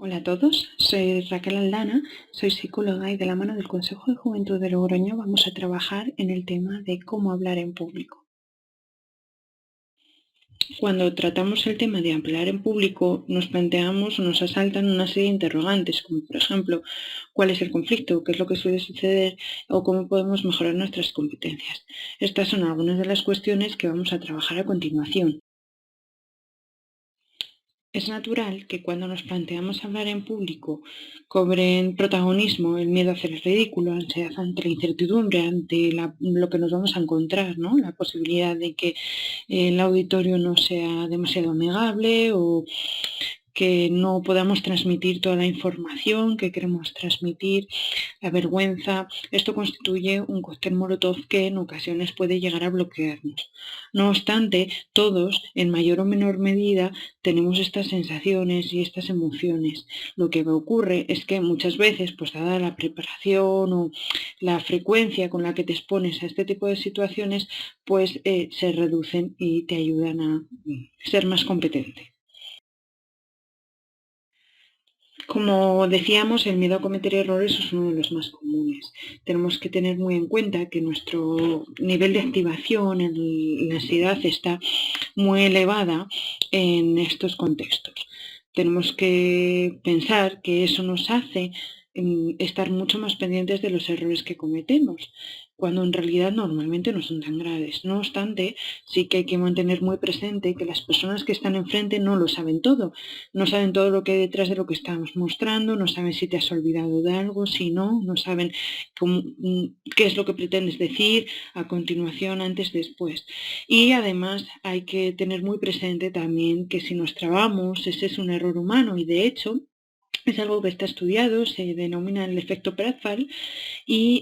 Hola a todos, soy Raquel Aldana, soy psicóloga y de la mano del Consejo de Juventud de Logroño vamos a trabajar en el tema de cómo hablar en público. Cuando tratamos el tema de hablar en público nos planteamos o nos asaltan una serie de interrogantes, como por ejemplo, ¿cuál es el conflicto? ¿Qué es lo que suele suceder? ¿O cómo podemos mejorar nuestras competencias? Estas son algunas de las cuestiones que vamos a trabajar a continuación. Es natural que cuando nos planteamos hablar en público cobren protagonismo el miedo a hacer el ridículo, ansiedad ante la incertidumbre, ante lo que nos vamos a encontrar, ¿no? La posibilidad de que el auditorio no sea demasiado amigable o que no podamos transmitir toda la información que queremos transmitir, la vergüenza. Esto constituye un cóctel molotov que en ocasiones puede llegar a bloquearnos. No obstante, todos, en mayor o menor medida, tenemos estas sensaciones y estas emociones. Lo que ocurre es que muchas veces, pues dada la preparación o la frecuencia con la que te expones a este tipo de situaciones, pues se reducen y te ayudan a ser más competente. Como decíamos, el miedo a cometer errores es uno de los más comunes. Tenemos que tener muy en cuenta que nuestro nivel de activación, la ansiedad está muy elevada en estos contextos. Tenemos que pensar que eso nos hace estar mucho más pendientes de los errores que cometemos, cuando en realidad normalmente no son tan graves. No obstante, sí que hay que mantener muy presente que las personas que están enfrente no lo saben todo. No saben todo lo que hay detrás de lo que estamos mostrando, no saben si te has olvidado de algo, si no, no saben qué es lo que pretendes decir a continuación, antes, después. Y además hay que tener muy presente también que si nos trabamos, ese es un error humano y de hecho es algo que está estudiado, se denomina el efecto Pratfall y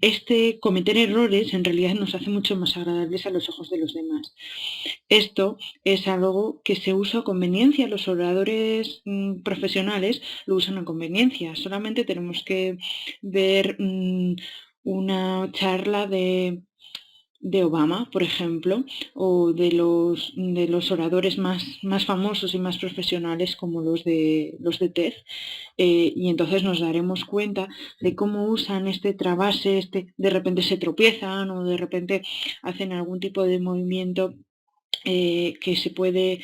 este cometer errores en realidad nos hace mucho más agradables a los ojos de los demás. Esto es algo que se usa a conveniencia. Los oradores profesionales lo usan a conveniencia. Solamente tenemos que ver una charla de Obama, por ejemplo, o de los oradores más famosos y más profesionales como los de TED, y entonces nos daremos cuenta de cómo usan este trabase, de repente se tropiezan o de repente hacen algún tipo de movimiento que se puede,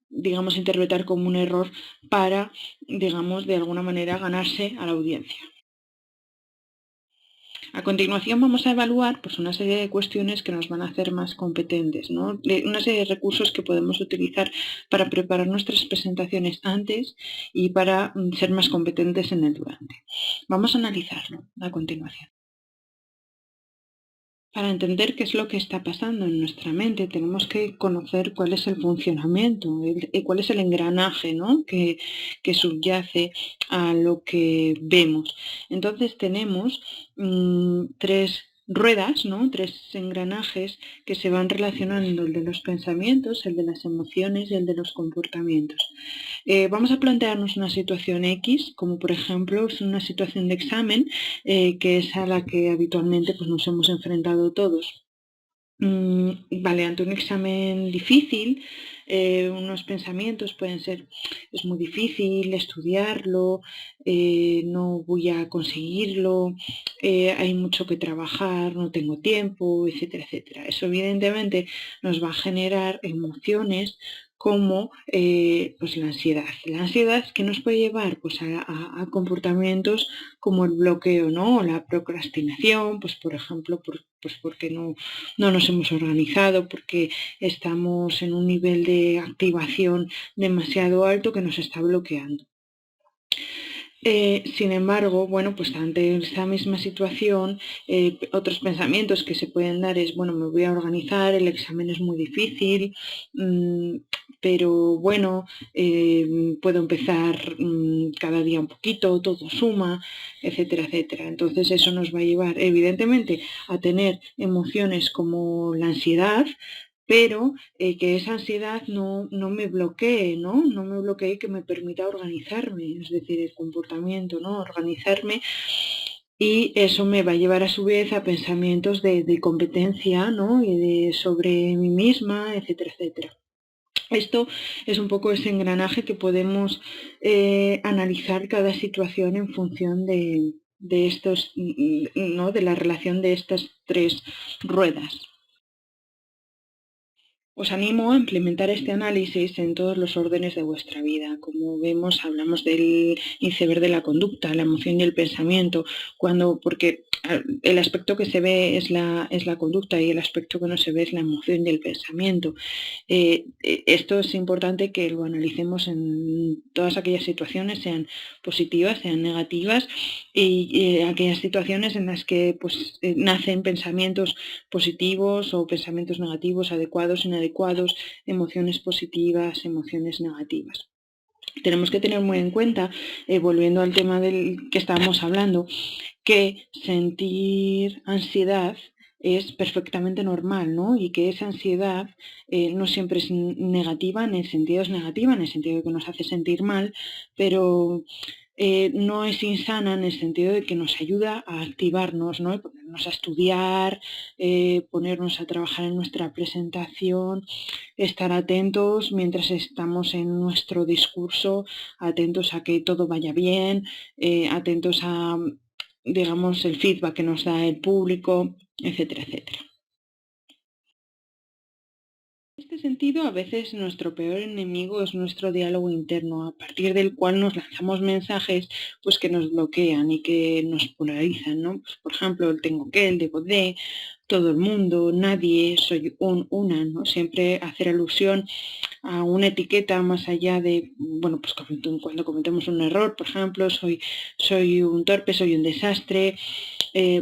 digamos, interpretar como un error para, digamos, de alguna manera ganarse a la audiencia. A continuación vamos a evaluar pues, una serie de cuestiones que nos van a hacer más competentes, ¿no? Una serie de recursos que podemos utilizar para preparar nuestras presentaciones antes y para ser más competentes en el durante. Vamos a analizarlo a continuación. Para entender qué es lo que está pasando en nuestra mente, tenemos que conocer cuál es el funcionamiento, cuál es el engranaje, ¿no? que subyace a lo que vemos. Entonces tenemos tres ruedas, ¿no? Tres engranajes que se van relacionando, el de los pensamientos, el de las emociones y el de los comportamientos. Vamos a plantearnos una situación X, como por ejemplo es una situación de examen, que es a la que habitualmente pues, nos hemos enfrentado todos. Vale, ante un examen difícil, unos pensamientos pueden ser, es muy difícil estudiarlo, no voy a conseguirlo, hay mucho que trabajar, no tengo tiempo, etcétera, etcétera. Eso evidentemente nos va a generar emociones como pues la ansiedad. La ansiedad que nos puede llevar pues, a comportamientos como el bloqueo, ¿no? O la procrastinación, pues por ejemplo, pues porque no nos hemos organizado, porque estamos en un nivel de activación demasiado alto que nos está bloqueando. Sin embargo, bueno, pues ante esta misma situación, otros pensamientos que se pueden dar es, bueno, me voy a organizar, el examen es muy difícil, pero bueno, puedo empezar cada día un poquito, todo suma, etcétera, etcétera. Entonces eso nos va a llevar, evidentemente, a tener emociones como la ansiedad, pero que esa ansiedad no me bloquee, ¿no? No me bloquee, que me permita organizarme, es decir, el comportamiento, ¿no? Organizarme, y eso me va a llevar a su vez a pensamientos de competencia, ¿no? Y sobre mí misma, etcétera, etcétera. Esto es un poco ese engranaje que podemos analizar cada situación en función de estos, ¿no? De la relación de estas tres ruedas. Os animo a implementar este análisis en todos los órdenes de vuestra vida. Como vemos, hablamos del iceberg de la conducta, la emoción y el pensamiento, porque el aspecto que se ve es la conducta y el aspecto que no se ve es la emoción y el pensamiento. Esto es importante que lo analicemos en todas aquellas situaciones, sean positivas, sean negativas, y aquellas situaciones en las que pues, nacen pensamientos positivos o pensamientos negativos, adecuados, inadecuados, emociones positivas, emociones negativas. Tenemos que tener muy en cuenta, volviendo al tema del que estábamos hablando, que sentir ansiedad es perfectamente normal, ¿no? Y que esa ansiedad no siempre es negativa, en el sentido es negativa, en el sentido de que nos hace sentir mal, pero no es insana en el sentido de que nos ayuda a activarnos, ¿no? Ponernos a estudiar, ponernos a trabajar en nuestra presentación, estar atentos mientras estamos en nuestro discurso, atentos a que todo vaya bien, atentos a, digamos, el feedback que nos da el público, etcétera, etcétera. En este sentido, a veces nuestro peor enemigo es nuestro diálogo interno, a partir del cual nos lanzamos mensajes pues, que nos bloquean y que nos polarizan, ¿no? Pues, por ejemplo, el tengo que, el debo de, todo el mundo, nadie, soy una, ¿no? Siempre hacer alusión a una etiqueta más allá de, bueno, pues cuando cometemos un error, por ejemplo, soy un torpe, soy un desastre,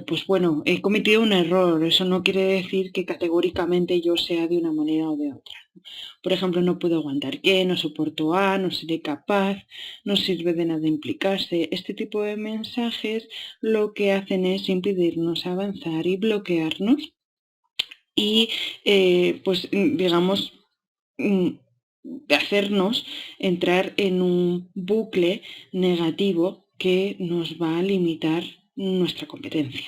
pues bueno, he cometido un error, eso no quiere decir que categóricamente yo sea de una manera o de otra. Por ejemplo, no puedo aguantar qué, no soporto A, no seré capaz, no sirve de nada implicarse. Este tipo de mensajes lo que hacen es impedirnos avanzar y bloquearnos y, pues, digamos, de hacernos entrar en un bucle negativo que nos va a limitar nuestra competencia.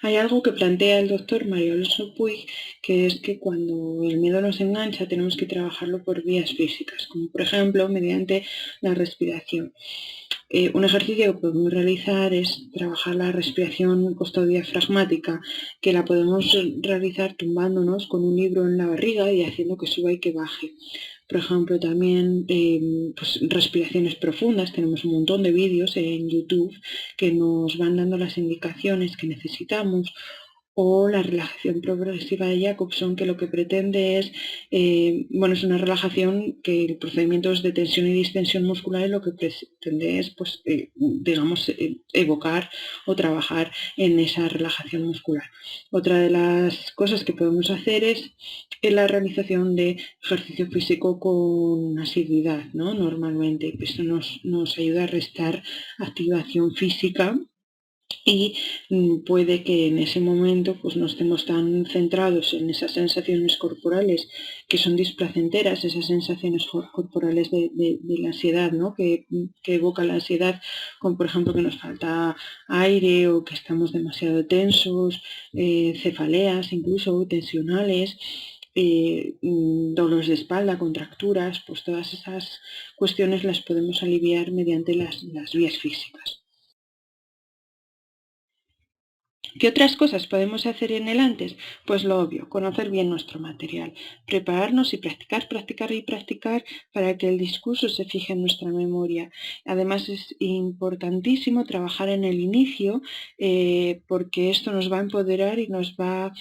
Hay algo que plantea el doctor Mario Alonso Puig, que es que cuando el miedo nos engancha tenemos que trabajarlo por vías físicas, como por ejemplo mediante la respiración. Un ejercicio que podemos realizar es trabajar la respiración costodiafragmática, que la podemos realizar tumbándonos con un libro en la barriga y haciendo que suba y que baje. Por ejemplo, también pues, respiraciones profundas. Tenemos un montón de vídeos en YouTube que nos van dando las indicaciones que necesitamos, o la relajación progresiva de Jacobson, que lo que pretende es, bueno, es una relajación que el procedimiento es de tensión y distensión muscular, y lo que pretende es, pues, digamos, evocar o trabajar en esa relajación muscular. Otra de las cosas que podemos hacer es la realización de ejercicio físico con asiduidad, ¿no? Normalmente, esto nos ayuda a restar activación física y puede que en ese momento pues no estemos tan centrados en esas sensaciones corporales que son displacenteras, esas sensaciones corporales de la ansiedad, ¿no? que evoca la ansiedad, como por ejemplo que nos falta aire o que estamos demasiado tensos, cefaleas incluso, tensionales, dolores de espalda, contracturas, pues todas esas cuestiones las podemos aliviar mediante las vías físicas. ¿Qué otras cosas podemos hacer en el antes? Pues lo obvio, conocer bien nuestro material, prepararnos y practicar, practicar y practicar para que el discurso se fije en nuestra memoria. Además es importantísimo trabajar en el inicio, porque esto nos va a empoderar y nos va a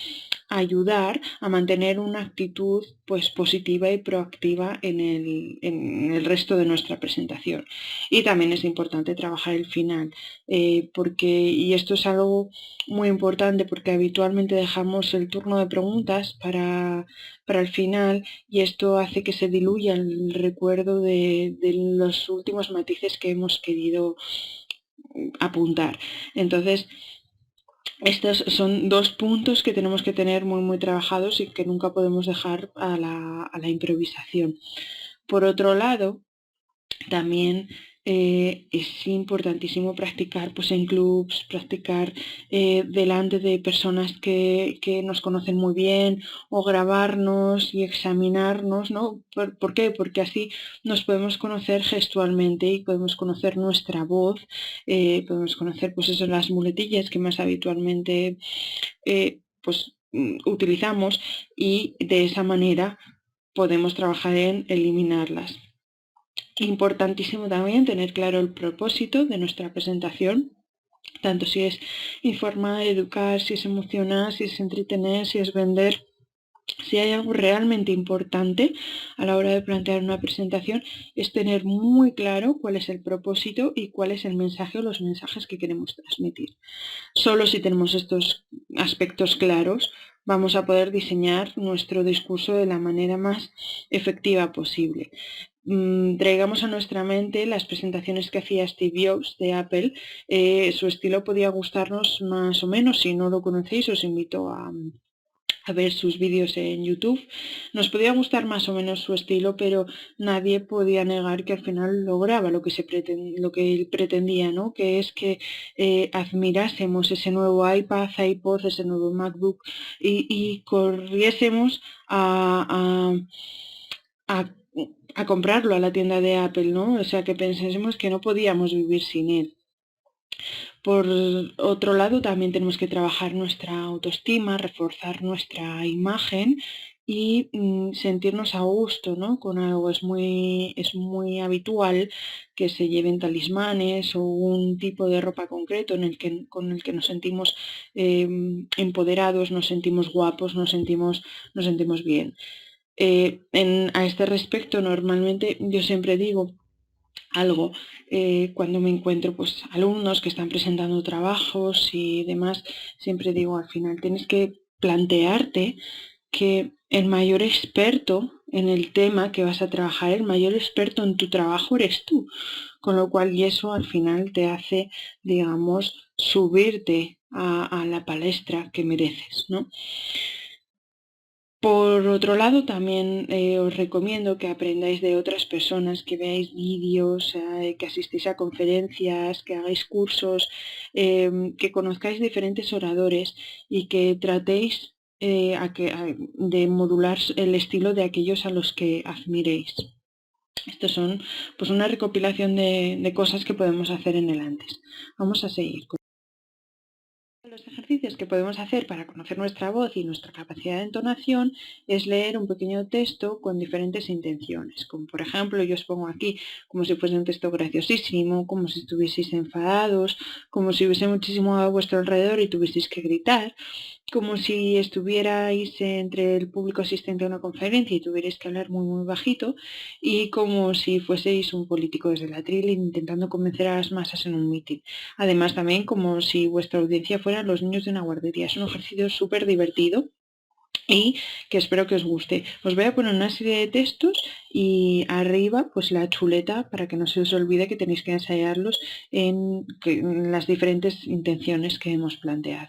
ayudar a mantener una actitud pues, positiva y proactiva en el resto de nuestra presentación. Y también es importante trabajar el final, y esto es algo muy importante porque habitualmente dejamos el turno de preguntas para el final, y esto hace que se diluya el recuerdo de los últimos matices que hemos querido apuntar. Entonces, estos son dos puntos que tenemos que tener muy, muy trabajados y que nunca podemos dejar a la improvisación. Por otro lado, también es importantísimo practicar pues, en clubs, practicar delante de personas que nos conocen muy bien o grabarnos y examinarnos, ¿no? ¿Por qué? Porque así nos podemos conocer gestualmente y podemos conocer nuestra voz, podemos conocer pues eso, las muletillas que más habitualmente utilizamos y de esa manera podemos trabajar en eliminarlas. Importantísimo también tener claro el propósito de nuestra presentación, tanto si es informar, educar, si es emocionar, si es entretener, si es vender. Si hay algo realmente importante a la hora de plantear una presentación, es tener muy claro cuál es el propósito y cuál es el mensaje o los mensajes que queremos transmitir. Solo si tenemos estos aspectos claros, vamos a poder diseñar nuestro discurso de la manera más efectiva posible. Traigamos a nuestra mente las presentaciones que hacía Steve Jobs de Apple. Su estilo podía gustarnos más o menos. Si no lo conocéis, os invito a ver sus vídeos en YouTube. Nos podía gustar más o menos su estilo, pero nadie podía negar que al final lograba lo que, lo que él pretendía, ¿no? Que es que admirásemos ese nuevo iPad, iPod, ese nuevo MacBook y corriésemos a, a comprarlo a la tienda de Apple, ¿no? O sea, que pensásemos que no podíamos vivir sin él. Por otro lado, también tenemos que trabajar nuestra autoestima, reforzar nuestra imagen y sentirnos a gusto, ¿no? Con algo. Es muy habitual que se lleven talismanes o un tipo de ropa concreto con el que nos sentimos empoderados, nos sentimos guapos, nos sentimos bien. A este respecto, normalmente yo siempre digo algo cuando me encuentro pues alumnos que están presentando trabajos y demás, siempre digo al final tienes que plantearte que el mayor experto en el tema que vas a trabajar, el mayor experto en tu trabajo eres tú, con lo cual y eso al final te hace, digamos, subirte a la palestra que mereces, ¿no? Por otro lado, también os recomiendo que aprendáis de otras personas, que veáis vídeos, que asistáis a conferencias, que hagáis cursos, que conozcáis diferentes oradores y que tratéis de modular el estilo de aquellos a los que admiréis. Estos son pues una recopilación de cosas que podemos hacer en el antes. Vamos a seguir. Los ejercicios que podemos hacer para conocer nuestra voz y nuestra capacidad de entonación es leer un pequeño texto con diferentes intenciones, como por ejemplo yo os pongo aquí como si fuese un texto graciosísimo, como si estuvieseis enfadados, como si hubiese muchísimo a vuestro alrededor y tuvieseis que gritar, como si estuvierais entre el público asistente a una conferencia y tuvierais que hablar muy bajito, y como si fueseis un político desde la tril intentando convencer a las masas en un mitin. Además también como si vuestra audiencia fueran los niños de una guardería. Es un ejercicio súper divertido y que espero que os guste. Os voy a poner una serie de textos y arriba pues la chuleta para que no se os olvide que tenéis que ensayarlos en las diferentes intenciones que hemos planteado.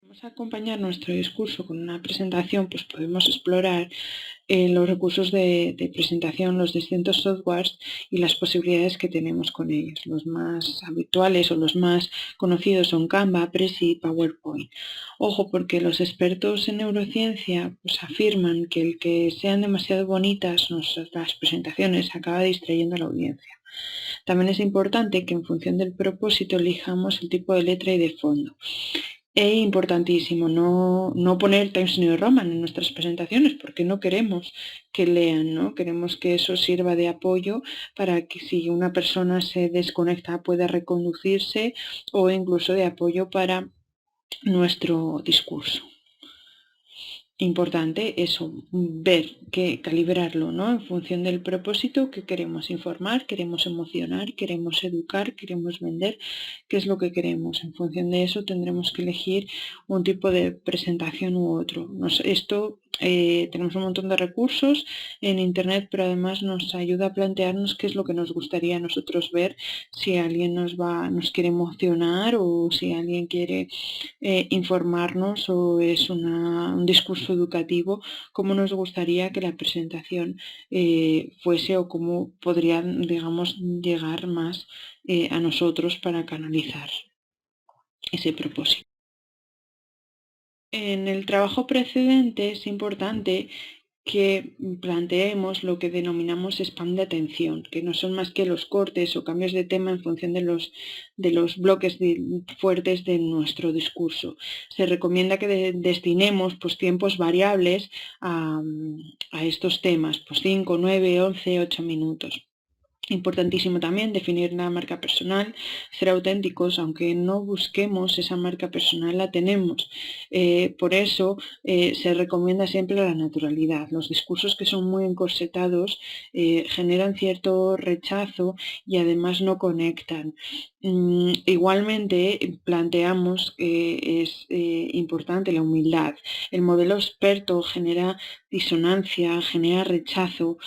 Vamos a acompañar nuestro discurso con una presentación, pues podemos explorar los recursos de presentación, los distintos softwares y las posibilidades que tenemos con ellos. Los más habituales o los más conocidos son Canva, Prezi y PowerPoint. Ojo, porque los expertos en neurociencia pues, afirman que el que sean demasiado bonitas las presentaciones acaba distrayendo a la audiencia. También es importante que en función del propósito elijamos el tipo de letra y de fondo. Es importantísimo no poner Times New Roman en nuestras presentaciones porque no queremos que lean, ¿no? Queremos que eso sirva de apoyo para que si una persona se desconecta pueda reconducirse o incluso de apoyo para nuestro discurso. Importante eso, ver, calibrarlo, ¿no? En función del propósito que queremos informar, queremos emocionar, queremos educar, queremos vender, qué es lo que queremos. En función de eso tendremos que elegir un tipo de presentación u otro. Tenemos un montón de recursos en internet, pero además nos ayuda a plantearnos qué es lo que nos gustaría a nosotros ver, si alguien nos quiere emocionar o si alguien quiere informarnos o es un discurso educativo, cómo nos gustaría que la presentación fuese o cómo podrían, digamos, llegar más a nosotros para canalizar ese propósito. En el trabajo precedente es importante que planteemos lo que denominamos spam de atención, que no son más que los cortes o cambios de tema en función de los bloques fuertes de nuestro discurso. Se recomienda que destinemos pues, tiempos variables a estos temas, pues 5, 9, 11, 8 minutos. Importantísimo también definir una marca personal, ser auténticos, aunque no busquemos esa marca personal, la tenemos. Por eso se recomienda siempre la naturalidad. Los discursos que son muy encorsetados generan cierto rechazo y además no conectan. Igualmente planteamos que es importante la humildad. El modelo experto genera disonancia, genera rechazo.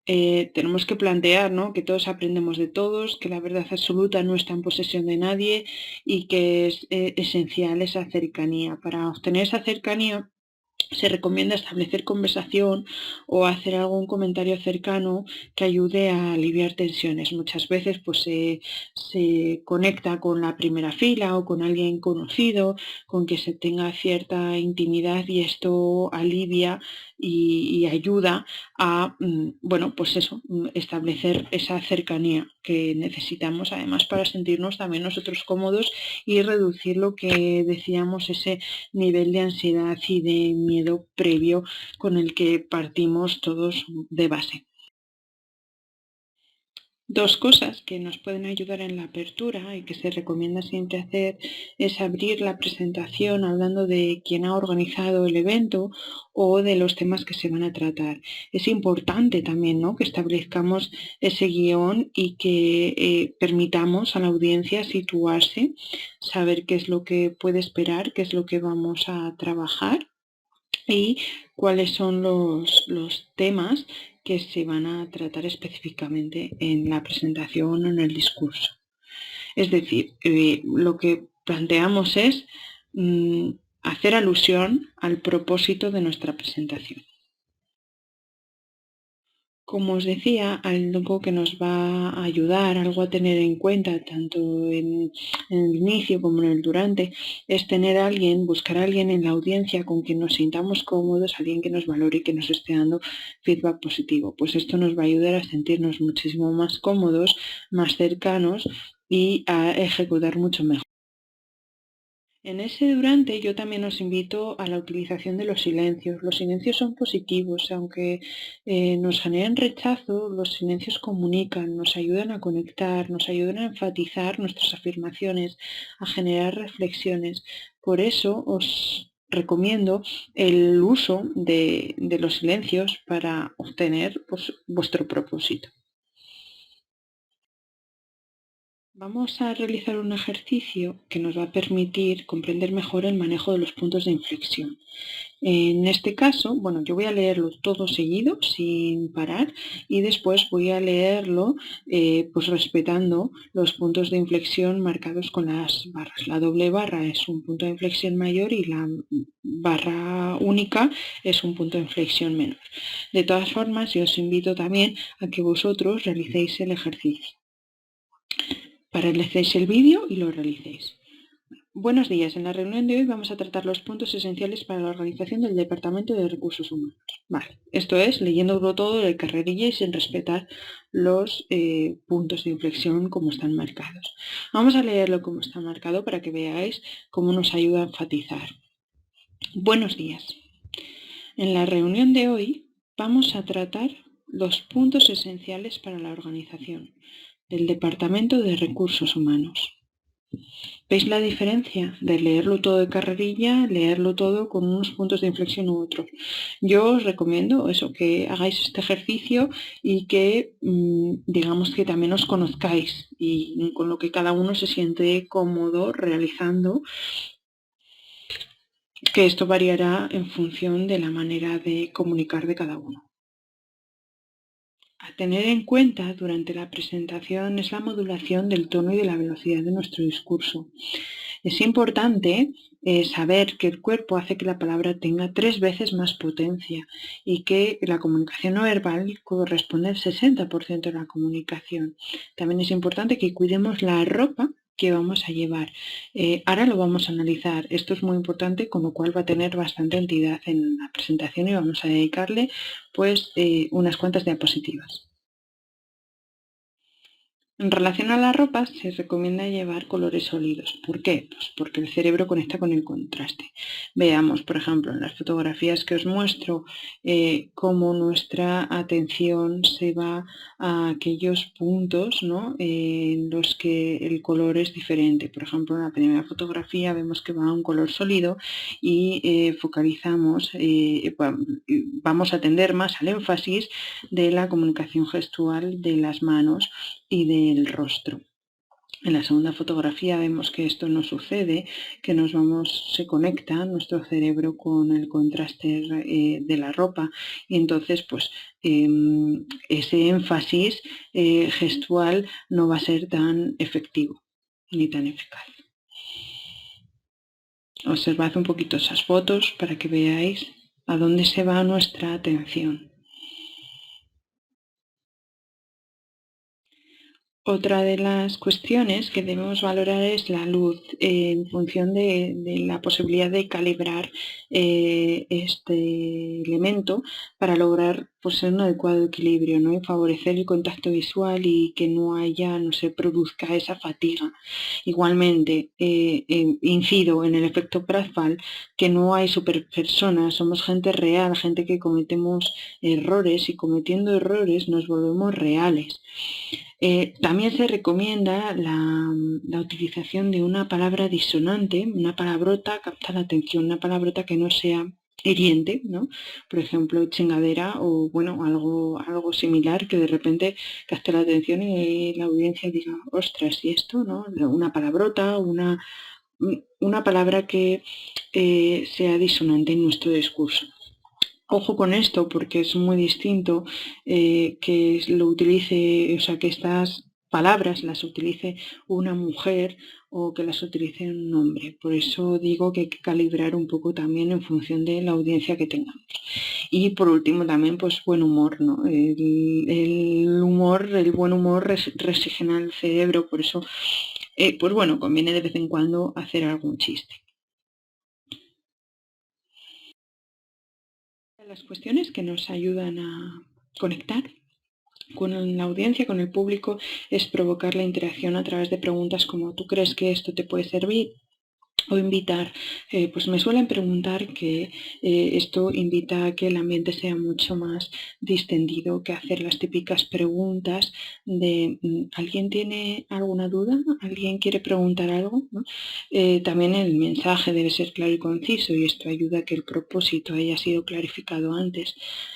Tenemos que plantear, ¿no? Que todos aprendemos de todos, que la verdad absoluta no está en posesión de nadie y que es esencial esa cercanía. Para obtener esa cercanía se recomienda establecer conversación o hacer algún comentario cercano que ayude a aliviar tensiones. Muchas veces pues, se conecta con la primera fila o con alguien conocido, con que se tenga cierta intimidad y esto alivia y ayuda a bueno, pues eso, establecer esa cercanía que necesitamos además para sentirnos también nosotros cómodos y reducir lo que decíamos, ese nivel de ansiedad y de miedo previo con el que partimos todos de base. Dos cosas que nos pueden ayudar en la apertura y que se recomienda siempre hacer es abrir la presentación hablando de quién ha organizado el evento o de los temas que se van a tratar. Es importante también, ¿no?, que establezcamos ese guión y que permitamos a la audiencia situarse, saber qué es lo que puede esperar, qué es lo que vamos a trabajar y cuáles son los temas que se van a tratar específicamente en la presentación o en el discurso. Es decir, lo que planteamos es hacer alusión al propósito de nuestra presentación. Como os decía, algo que nos va a ayudar, algo a tener en cuenta, tanto en el inicio como en el durante, es tener a alguien, buscar a alguien en la audiencia con quien nos sintamos cómodos, alguien que nos valore y que nos esté dando feedback positivo. Pues esto nos va a ayudar a sentirnos muchísimo más cómodos, más cercanos y a ejecutar mucho mejor. En ese durante yo también os invito a la utilización de los silencios. Los silencios son positivos, aunque nos generen rechazo, los silencios comunican, nos ayudan a conectar, nos ayudan a enfatizar nuestras afirmaciones, a generar reflexiones. Por eso os recomiendo el uso de los silencios para obtener pues, vuestro propósito. Vamos a realizar un ejercicio que nos va a permitir comprender mejor el manejo de los puntos de inflexión. En este caso, bueno, yo voy a leerlo todo seguido, sin parar, y después voy a leerlo pues respetando los puntos de inflexión marcados con las barras. La doble barra es un punto de inflexión mayor y la barra única es un punto de inflexión menor. De todas formas, yo os invito también a que vosotros realicéis el ejercicio. Paralicéis el vídeo y lo realicéis. Buenos días. En la reunión de hoy vamos a tratar los puntos esenciales para la organización del Departamento de Recursos Humanos. Vale, esto es leyéndolo todo de carrerilla y sin respetar los puntos de inflexión como están marcados. Vamos a leerlo como está marcado para que veáis cómo nos ayuda a enfatizar. Buenos días. En la reunión de hoy vamos a tratar los puntos esenciales para la organización del Departamento de Recursos Humanos. ¿Veis la diferencia de leerlo todo de carrerilla, leerlo todo con unos puntos de inflexión u otros? Yo os recomiendo eso, que hagáis este ejercicio y que digamos que también os conozcáis y con lo que cada uno se siente cómodo realizando, que esto variará en función de la manera de comunicar de cada uno. A tener en cuenta durante la presentación es la modulación del tono y de la velocidad de nuestro discurso. Es importante saber que el cuerpo hace que la palabra tenga 3 veces más potencia y que la comunicación no verbal corresponde al 60% de la comunicación. También es importante que cuidemos la ropa que vamos a llevar. Ahora lo vamos a analizar. Esto es muy importante, con lo cual va a tener bastante entidad en la presentación y vamos a dedicarle pues unas cuantas diapositivas. En relación a la ropa, se recomienda llevar colores sólidos. ¿Por qué? Pues porque el cerebro conecta con el contraste. Veamos, por ejemplo, en las fotografías que os muestro, cómo nuestra atención se va a aquellos puntos, ¿no?, en los que el color es diferente. Por ejemplo, en la primera fotografía vemos que va a un color sólido y focalizamos, vamos a tender más al énfasis de la comunicación gestual de las manos y del rostro. En la segunda fotografía vemos que esto no sucede, que se conecta nuestro cerebro con el contraste de la ropa y entonces pues ese énfasis gestual no va a ser tan efectivo ni tan eficaz. Observad un poquito esas fotos para que veáis a dónde se va nuestra atención. Otra de las cuestiones que debemos valorar es la luz en función de la posibilidad de calibrar este elemento para lograr pues, un adecuado equilibrio, ¿no?, y favorecer el contacto visual y que no se produzca esa fatiga. Igualmente, incido en el efecto Pratfall, que no hay superpersonas, somos gente real, gente que cometemos errores y cometiendo errores nos volvemos reales. También se recomienda la utilización de una palabra disonante, una palabrota, capta la atención, una palabrota que no sea hiriente, ¿no? Por ejemplo, chingadera o bueno, algo similar que de repente capte la atención y la audiencia diga, ostras, ¿y esto, no? Una palabrota, una palabra que sea disonante en nuestro discurso. Ojo con esto porque es muy distinto que lo utilice, o sea, que estas palabras las utilice una mujer o que las utilice un hombre. Por eso digo que hay que calibrar un poco también en función de la audiencia que tengamos. Y por último también, pues buen humor, ¿no? El buen humor resigna el cerebro, por eso, pues bueno, conviene de vez en cuando hacer algún chiste. Las cuestiones que nos ayudan a conectar con la audiencia, con el público, es provocar la interacción a través de preguntas como ¿tú crees que esto te puede servir? o invitar, pues me suelen preguntar que esto invita a que el ambiente sea mucho más distendido, que hacer las típicas preguntas de ¿alguien tiene alguna duda? ¿Alguien quiere preguntar algo? ¿No? También el mensaje debe ser claro y conciso y esto ayuda a que el propósito haya sido clarificado antes.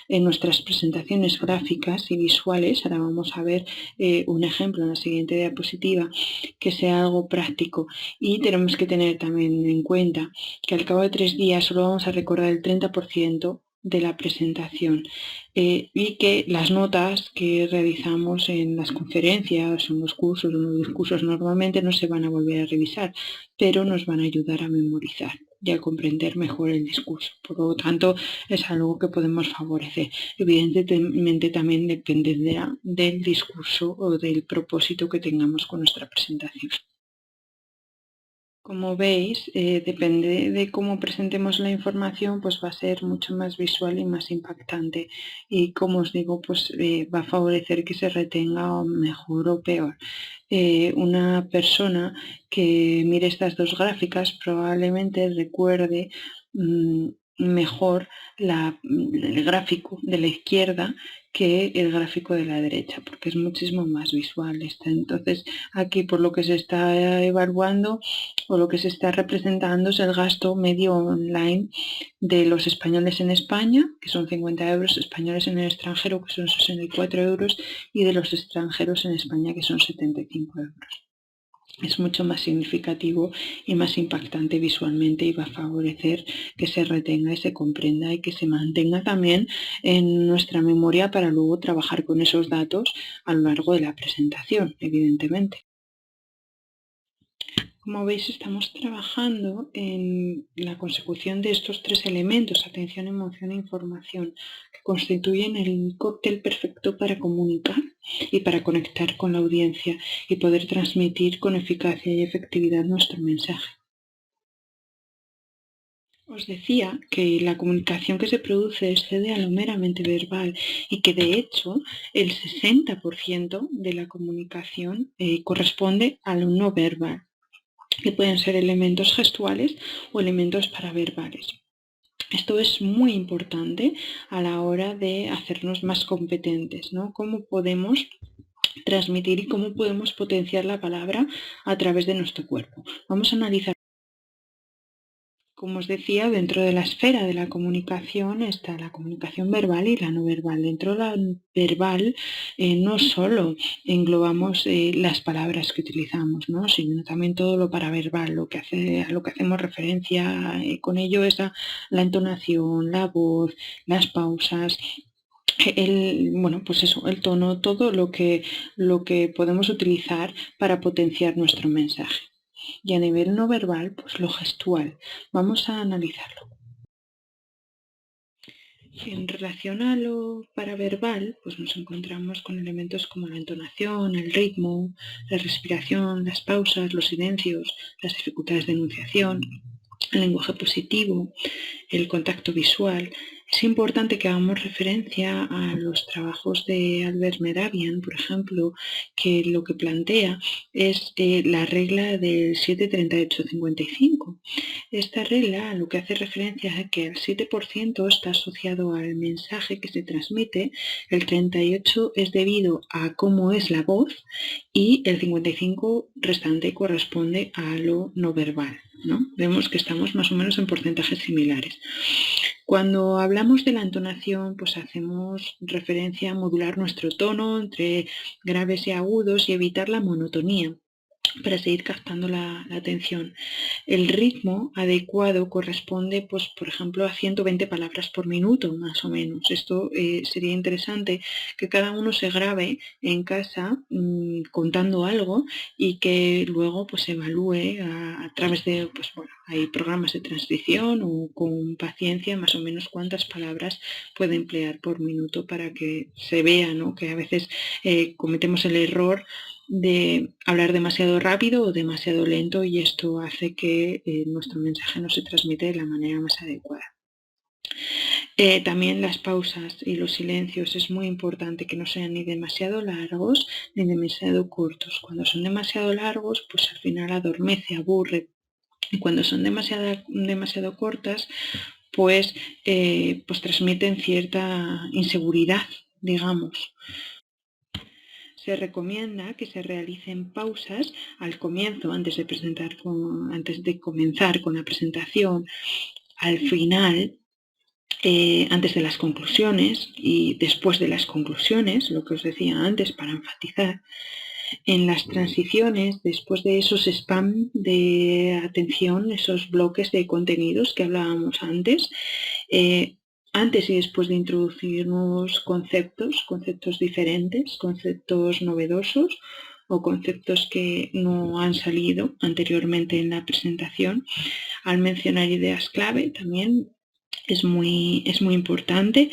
En nuestras presentaciones gráficas y visuales, ahora vamos a ver un ejemplo en la siguiente diapositiva, que sea algo práctico. Y tenemos que tener también en cuenta que al cabo de 3 días solo vamos a recordar el 30% de la presentación y que las notas que realizamos en las conferencias, en los cursos, en los discursos normalmente no se van a volver a revisar, pero nos van a ayudar a memorizar y a comprender mejor el discurso. Por lo tanto, es algo que podemos favorecer. Evidentemente también dependerá del discurso o del propósito que tengamos con nuestra presentación. Como veis, depende de cómo presentemos la información, pues va a ser mucho más visual y más impactante. Y como os digo, pues va a favorecer que se retenga mejor o peor. Una persona que mire estas dos gráficas probablemente recuerde mejor el gráfico de la izquierda que el gráfico de la derecha, porque es muchísimo más visual. Entonces, aquí por lo que se está evaluando o lo que se está representando es el gasto medio online de los españoles en España, que son 50 euros, españoles en el extranjero, que son 64 euros, y de los extranjeros en España, que son 75 euros. Es mucho más significativo y más impactante visualmente y va a favorecer que se retenga y se comprenda y que se mantenga también en nuestra memoria para luego trabajar con esos datos a lo largo de la presentación, evidentemente. Como veis, estamos trabajando en la consecución de estos 3 elementos, atención, emoción e información, que constituyen el cóctel perfecto para comunicar y para conectar con la audiencia y poder transmitir con eficacia y efectividad nuestro mensaje. Os decía que la comunicación que se produce excede a lo meramente verbal y que de hecho el 60% de la comunicación corresponde a lo no verbal, que pueden ser elementos gestuales o elementos paraverbales. Esto es muy importante a la hora de hacernos más competentes, ¿no? Cómo podemos transmitir y cómo podemos potenciar la palabra a través de nuestro cuerpo. Vamos a analizar. Como os decía, dentro de la esfera de la comunicación está la comunicación verbal y la no verbal. Dentro de la verbal no solo englobamos las palabras que utilizamos, ¿no? Sino también todo lo paraverbal, a lo que hacemos referencia con ello es a la entonación, la voz, las pausas, pues eso, el tono, todo lo que podemos utilizar para potenciar nuestro mensaje. Y a nivel no verbal, pues lo gestual. Vamos a analizarlo. En relación a lo paraverbal, pues nos encontramos con elementos como la entonación, el ritmo, la respiración, las pausas, los silencios, las dificultades de enunciación, el lenguaje positivo, el contacto visual. Es importante que hagamos referencia a los trabajos de Albert Mehrabian, por ejemplo, que lo que plantea es la regla del 7-38-55. Esta regla lo que hace referencia es que el 7% está asociado al mensaje que se transmite, el 38% es debido a cómo es la voz y el 55% restante corresponde a lo no verbal, ¿no? Vemos que estamos más o menos en porcentajes similares. Cuando hablamos de la entonación, pues hacemos referencia a modular nuestro tono entre graves y agudos y evitar la monotonía para seguir captando la atención. El ritmo adecuado corresponde, pues, por ejemplo, a 120 palabras por minuto, más o menos. Esto sería interesante que cada uno se grabe en casa contando algo y que luego pues evalúe a través de, pues bueno, hay programas de transcripción o con paciencia más o menos cuántas palabras puede emplear por minuto para que se vea, ¿no? Que a veces cometemos el error de hablar demasiado rápido o demasiado lento y esto hace que nuestro mensaje no se transmite de la manera más adecuada. También las pausas y los silencios es muy importante que no sean ni demasiado largos ni demasiado cortos. Cuando son demasiado largos, pues al final adormece, aburre Y cuando son demasiado cortas, pues transmiten cierta inseguridad, digamos. Se recomienda que se realicen pausas al comienzo, antes de comenzar con la presentación, al final, antes de las conclusiones y después de las conclusiones, lo que os decía antes para enfatizar. En las transiciones, después de esos spam de atención, esos bloques de contenidos que hablábamos antes, antes y después de introducir nuevos conceptos diferentes, conceptos novedosos o conceptos que no han salido anteriormente en la presentación, al mencionar ideas clave también es muy importante.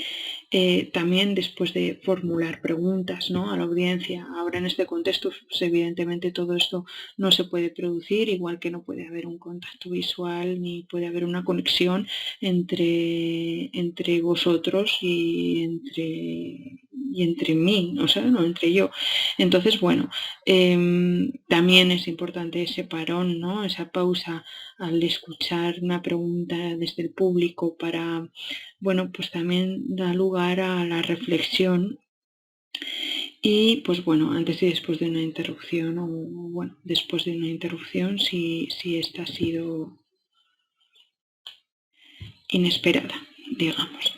También después de formular preguntas, ¿no?, a la audiencia. Ahora en este contexto, pues, evidentemente todo esto no se puede producir, igual que no puede haber un contacto visual ni puede haber una conexión entre vosotros y entre mí, o sea, no entre yo. Entonces, bueno, también es importante ese parón, ¿no?, esa pausa al escuchar una pregunta desde el público para, bueno, pues también da lugar a la reflexión y, pues bueno, antes y después de una interrupción o, bueno, después de una interrupción si esta ha sido inesperada, digamos.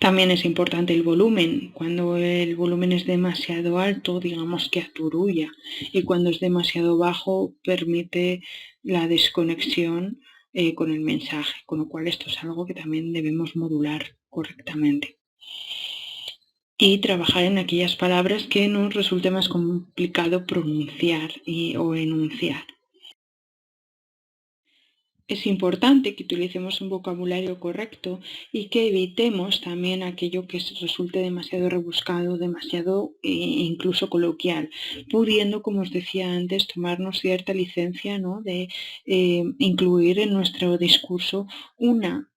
También es importante el volumen. Cuando el volumen es demasiado alto, digamos que aturulla, y cuando es demasiado bajo permite la desconexión con el mensaje, con lo cual esto es algo que también debemos modular correctamente. Y trabajar en aquellas palabras que nos resulte más complicado pronunciar o enunciar. Es importante que utilicemos un vocabulario correcto y que evitemos también aquello que resulte demasiado rebuscado, demasiado incluso coloquial, pudiendo, como os decía antes, tomarnos cierta licencia, ¿no?, de incluir en nuestro discurso una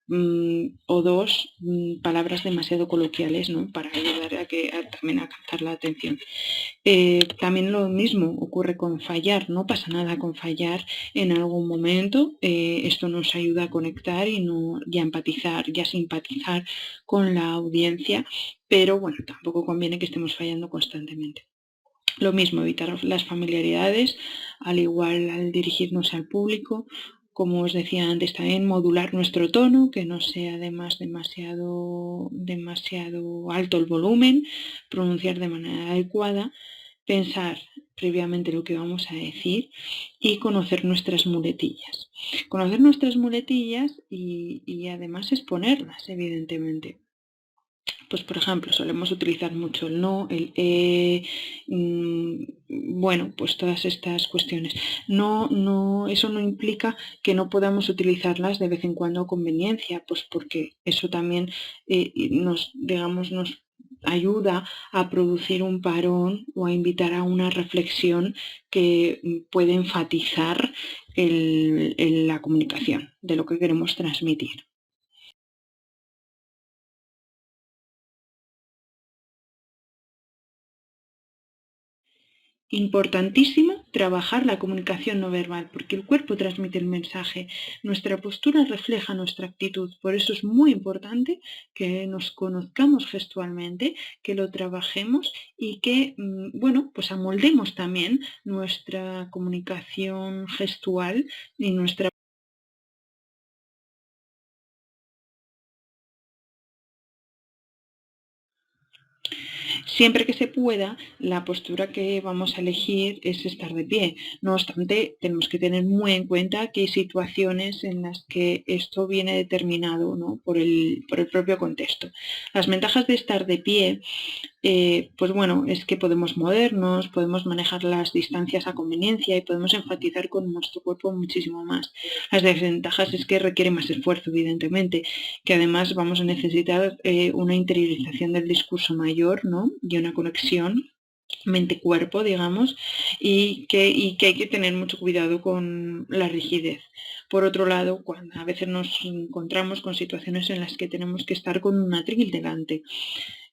o dos palabras demasiado coloquiales, ¿no?, para ayudar también a captar la atención. También lo mismo ocurre con fallar, no pasa nada con fallar en algún momento, esto nos ayuda a conectar y a empatizar y a simpatizar con la audiencia, pero bueno, tampoco conviene que estemos fallando constantemente. Lo mismo, evitar las familiaridades, al igual al dirigirnos al público. Como os decía antes, también modular nuestro tono, que no sea además demasiado alto el volumen, pronunciar de manera adecuada, pensar previamente lo que vamos a decir y conocer nuestras muletillas. Conocer nuestras muletillas y además exponerlas, evidentemente. Pues por ejemplo, solemos utilizar mucho el no, el bueno, pues todas estas cuestiones. Eso no implica que no podamos utilizarlas de vez en cuando a conveniencia, pues porque eso también nos ayuda a producir un parón o a invitar a una reflexión que puede enfatizar la comunicación de lo que queremos transmitir. Importantísimo trabajar la comunicación no verbal, porque el cuerpo transmite el mensaje, nuestra postura refleja nuestra actitud, por eso es muy importante que nos conozcamos gestualmente, que lo trabajemos y que, bueno, pues amoldemos también nuestra comunicación gestual y nuestra. Siempre que se pueda, la postura que vamos a elegir es estar de pie. No obstante, tenemos que tener muy en cuenta que hay situaciones en las que esto viene determinado, ¿no?, por el propio contexto. Las ventajas de estar de pie, pues bueno, es que podemos movernos, podemos manejar las distancias a conveniencia y podemos enfatizar con nuestro cuerpo muchísimo más. Las desventajas es que requiere más esfuerzo, evidentemente, que además vamos a necesitar una interiorización del discurso mayor, ¿no?, y una conexión mente-cuerpo, digamos, y que hay que tener mucho cuidado con la rigidez. Por otro lado, cuando a veces nos encontramos con situaciones en las que tenemos que estar con un atril delante,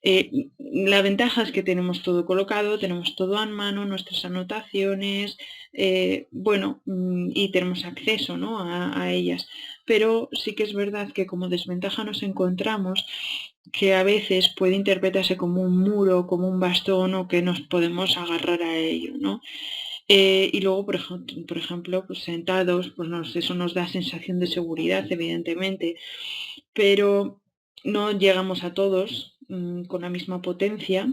La ventaja es que tenemos todo colocado, tenemos todo en mano, nuestras anotaciones, y tenemos acceso, ¿no?, a ellas. Pero sí que es verdad que como desventaja nos encontramos que a veces puede interpretarse como un muro, como un bastón o que nos podemos agarrar a ello, ¿no? Y luego, por ejemplo, pues sentados, pues eso nos da sensación de seguridad, evidentemente, pero no llegamos a todos con la misma potencia.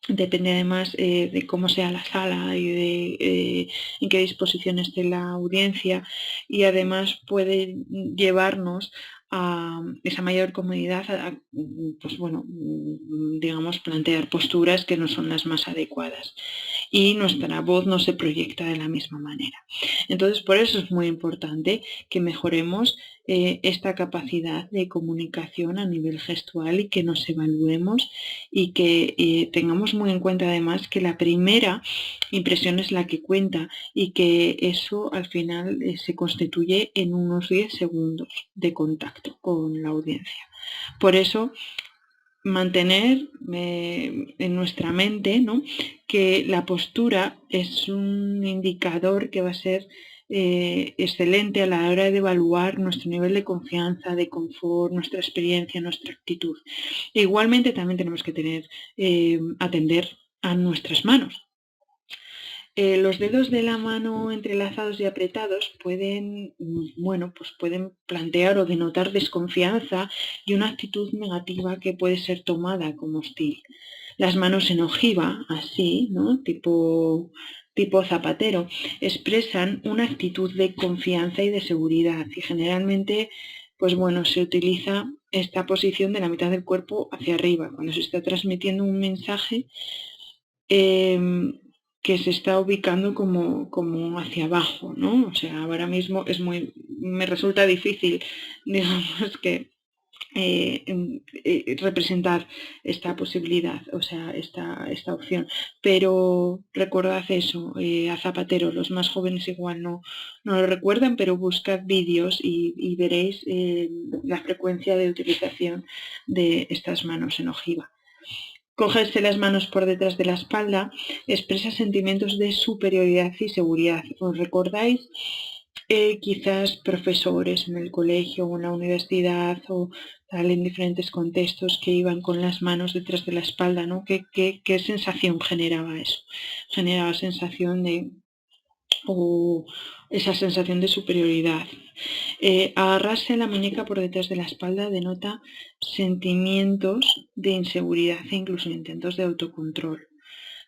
Depende además de cómo sea la sala y de en qué disposición esté la audiencia, y además puede llevarnos a esa mayor comodidad pues bueno, digamos, plantear posturas que no son las más adecuadas y nuestra voz no se proyecta de la misma manera. Entonces, por eso es muy importante que mejoremos esta capacidad de comunicación a nivel gestual y que nos evaluemos y que tengamos muy en cuenta además que la primera impresión es la que cuenta y que eso al final se constituye en unos 10 segundos de contacto con la audiencia. Por eso mantener en nuestra mente, ¿no?, que la postura es un indicador que va a ser excelente a la hora de evaluar nuestro nivel de confianza, de confort, nuestra experiencia, nuestra actitud. E igualmente también tenemos que atender a nuestras manos. Los dedos de la mano entrelazados y apretados pueden plantear o denotar desconfianza y una actitud negativa que puede ser tomada como hostil. Las manos en ojiva, así, ¿no?, tipo zapatero, expresan una actitud de confianza y de seguridad, y generalmente se utiliza esta posición de la mitad del cuerpo hacia arriba cuando se está transmitiendo un mensaje que se está ubicando como hacia abajo, ¿no? O sea, ahora mismo me resulta difícil, digamos, que representar esta posibilidad, o sea, esta opción. Pero recordad eso, a Zapatero, los más jóvenes igual no lo recuerdan, pero buscad vídeos y veréis la frecuencia de utilización de estas manos en ojiva. Cogerse las manos por detrás de la espalda expresa sentimientos de superioridad y seguridad. ¿Os recordáis? Quizás profesores en el colegio o en la universidad o tal, en diferentes contextos, que iban con las manos detrás de la espalda, ¿no? ¿Qué sensación generaba eso? Generaba sensación esa sensación de superioridad. Agarrarse la muñeca por detrás de la espalda denota sentimientos de inseguridad e incluso intentos de autocontrol.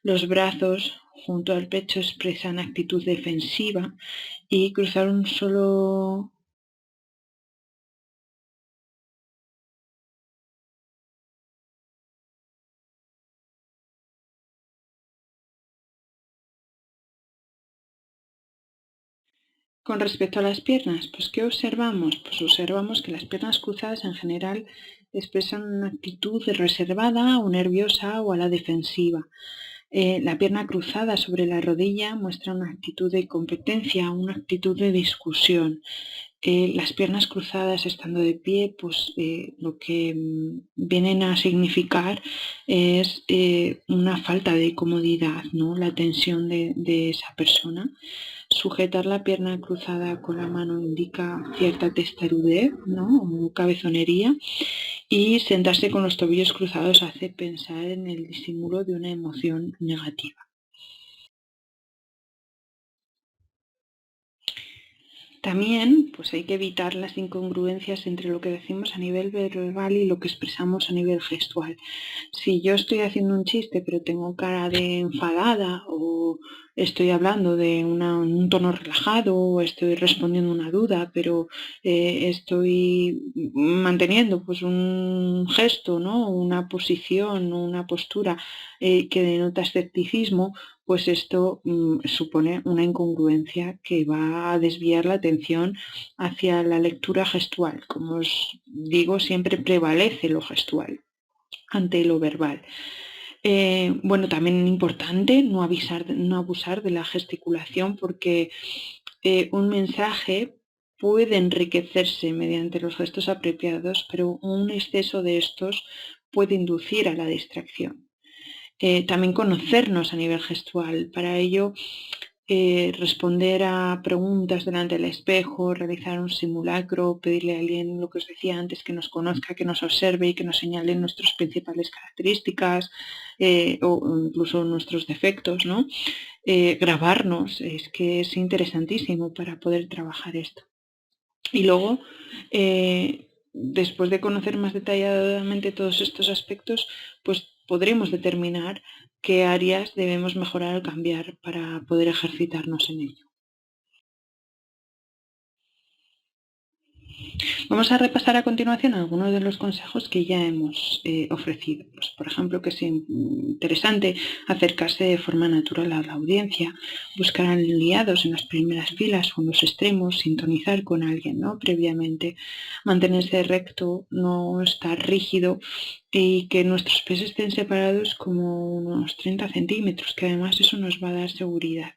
Los brazos junto al pecho expresan actitud defensiva y cruzar un solo Con respecto a las piernas, pues ¿qué observamos? Pues observamos que las piernas cruzadas en general expresan una actitud reservada o nerviosa o a la defensiva. La pierna cruzada sobre la rodilla muestra una actitud de competencia, una actitud de discusión. Las piernas cruzadas estando de pie, pues lo que vienen a significar es una falta de comodidad, ¿no? La tensión de esa persona. Sujetar la pierna cruzada con la mano indica cierta testarudez, ¿no?, o cabezonería, y sentarse con los tobillos cruzados hace pensar en el disimulo de una emoción negativa. También pues hay que evitar las incongruencias entre lo que decimos a nivel verbal y lo que expresamos a nivel gestual. Si yo estoy haciendo un chiste pero tengo cara de enfadada, o estoy hablando de un tono relajado, o estoy respondiendo una duda, pero estoy manteniendo pues un gesto, ¿no?, una posición, una postura que denota escepticismo, pues esto supone una incongruencia que va a desviar la atención hacia la lectura gestual. Como os digo, siempre prevalece lo gestual ante lo verbal. También importante no abusar de la gesticulación, porque un mensaje puede enriquecerse mediante los gestos apropiados, pero un exceso de estos puede inducir a la distracción. También conocernos a nivel gestual. Para ello, responder a preguntas delante del espejo, realizar un simulacro, pedirle a alguien, lo que os decía antes, que nos conozca, que nos observe y que nos señale nuestras principales características o incluso nuestros defectos, ¿no? Grabarnos, es que es interesantísimo para poder trabajar esto. Y luego, después de conocer más detalladamente todos estos aspectos, pues podremos determinar qué áreas debemos mejorar o cambiar para poder ejercitarnos en ello. Vamos a repasar a continuación algunos de los consejos que ya hemos ofrecido. Pues, por ejemplo, que es interesante acercarse de forma natural a la audiencia, buscar aliados en las primeras filas o en los extremos, sintonizar con alguien, ¿no? Previamente, mantenerse recto, no estar rígido y que nuestros pies estén separados como unos 30 centímetros, que además eso nos va a dar seguridad.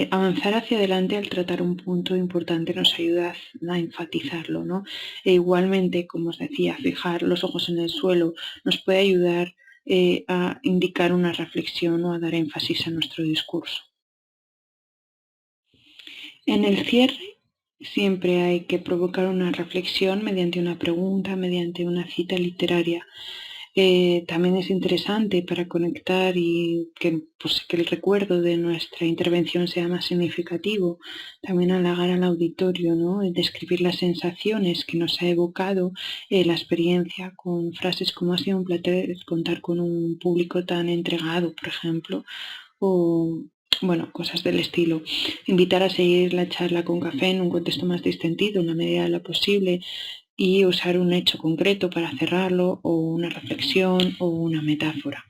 Avanzar hacia adelante al tratar un punto importante nos ayuda a enfatizarlo, ¿no? E igualmente, como os decía, fijar los ojos en el suelo nos puede ayudar a indicar una reflexión o a dar énfasis a nuestro discurso. En el cierre siempre hay que provocar una reflexión mediante una pregunta, mediante una cita literaria. También es interesante para conectar y que el recuerdo de nuestra intervención sea más significativo. También halagar al auditorio, ¿no? Describir las sensaciones que nos ha evocado la experiencia con frases como ha sido un placer contar con un público tan entregado, por ejemplo, o bueno, cosas del estilo. Invitar a seguir la charla con café en un contexto más distendido, en la medida de lo posible, y usar un hecho concreto para cerrarlo, o una reflexión, o una metáfora.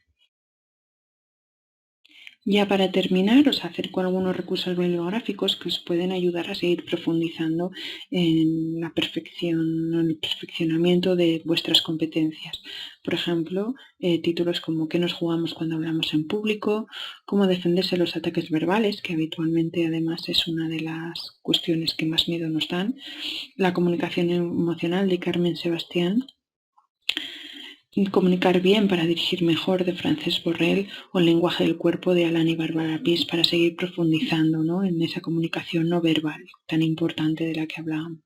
Ya para terminar, os acerco algunos recursos bibliográficos que os pueden ayudar a seguir profundizando en la perfección, en el perfeccionamiento de vuestras competencias. Por ejemplo, títulos como ¿Qué nos jugamos cuando hablamos en público? Cómo defenderse de los ataques verbales, que habitualmente además es una de las cuestiones que más miedo nos dan. La comunicación emocional de Carmen Sebastián. Comunicar bien para dirigir mejor de Frances Borrell o el lenguaje del cuerpo de Alan y Barbara Pease para seguir profundizando, ¿no? En esa comunicación no verbal tan importante de la que hablábamos.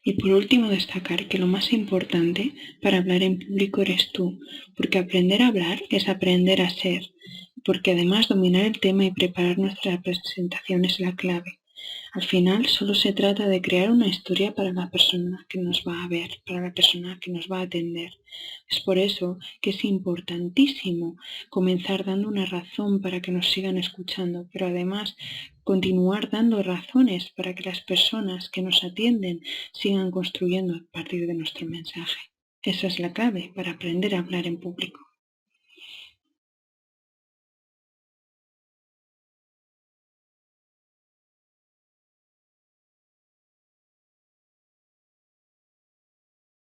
Y por último destacar que lo más importante para hablar en público eres tú, porque aprender a hablar es aprender a ser, porque además dominar el tema y preparar nuestra presentación es la clave. Al final solo se trata de crear una historia para la persona que nos va a ver, para la persona que nos va a atender. Es por eso que es importantísimo comenzar dando una razón para que nos sigan escuchando, pero además continuar dando razones para que las personas que nos atienden sigan construyendo a partir de nuestro mensaje. Esa es la clave para aprender a hablar en público.